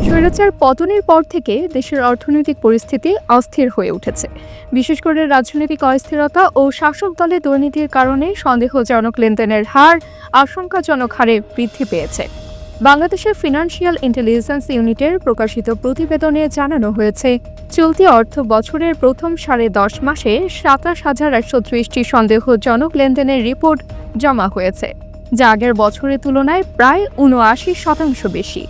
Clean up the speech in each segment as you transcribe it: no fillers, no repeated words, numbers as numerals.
স্বৈরাচার পতনের পর থেকে দেশের অর্থনৈতিক পরিস্থিতি অস্থির হয়ে উঠেছে। বিশেষ করে রাজনৈতিক অস্থিরতা ও শাসক দলের দুর্নীতির কারণে সন্দেহজনক লেনদেনের হার আশঙ্কাজনক হারে বৃদ্ধি পেয়েছে। বাংলাদেশের ফিনান্সিয়াল ইন্টেলিজেন্স ইউনিটের প্রকাশিত প্রতিবেদনে জানানো হয়েছে, চলতি অর্থ বছরের প্রথম 10.5 মাসে 27,130টি সন্দেহজনক লেনদেনের রিপোর্ট জমা হয়েছে, যা আগের বছরের তুলনায় প্রায় 79% বেশি।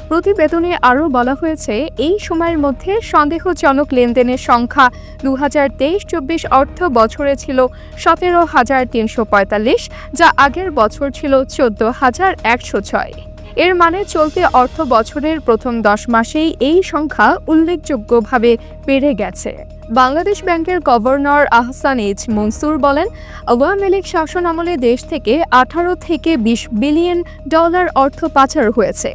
প্রতিবেদনে আরও বলা হয়েছে, এই সময়ের মধ্যে সন্দেহজনক লেনদেনের সংখ্যা 2023-24 অর্থ বছরে ছিল 17,345, যা আগের বছর ছিল 14,106। এর মানে চলতি অর্থ বছরের প্রথম 10 মাসেই এই সংখ্যা উল্লেখযোগ্যভাবে বেড়ে গেছে। বাংলাদেশ ব্যাংকের গভর্নর আহসান এইচ মনসুর বলেন, আওয়ামী লীগ শাসন আমলে দেশ থেকে 18 থেকে 20 বিলিয়ন ডলার অর্থ পাচার হয়েছে।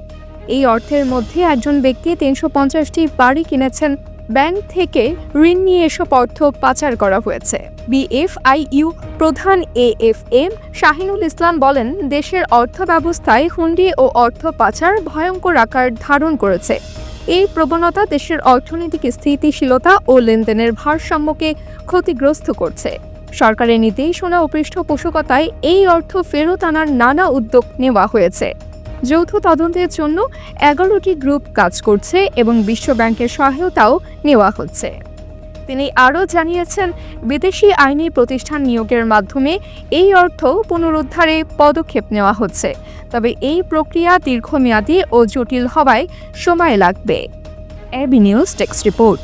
এই অর্থের মধ্যে একজন ব্যক্তি 350টি বাড়ি কিনেছেন। ব্যাংক থেকে ঋণ নিয়ে এসব অর্থ পাচার করা হয়েছে। বিএফআইইউ প্রধান এএফএম শাহিনুল ইসলাম বলেন, দেশের অর্থ ব্যবস্থায় হুন্ডি ও অর্থ পাচার ভয়ঙ্কর আকার ধারণ করেছে। এই প্রবণতা দেশের অর্থনৈতিক স্থিতিশীলতা ও লেনদেনের ভারসাম্যকে ক্ষতিগ্রস্ত করছে। সরকারের নির্দেশনা ও পৃষ্ঠপোষকতায় এই অর্থ ফেরত আনার নানা উদ্যোগ নেওয়া হয়েছে। যৌথ তদন্তের জন্য 11টি গ্রুপ কাজ করছে এবং বিশ্ব ব্যাংকের সহায়তাও নেওয়া হচ্ছে। তিনি আরও জানিয়েছেন, বিদেশি আইনি প্রতিষ্ঠান নিয়োগের মাধ্যমে এই অর্থ পুনরুদ্ধারে পদক্ষেপ নেওয়া হচ্ছে, তবে এই প্রক্রিয়া দীর্ঘমেয়াদী ও জটিল হওয়ায় সময় লাগবে। AB news desk report.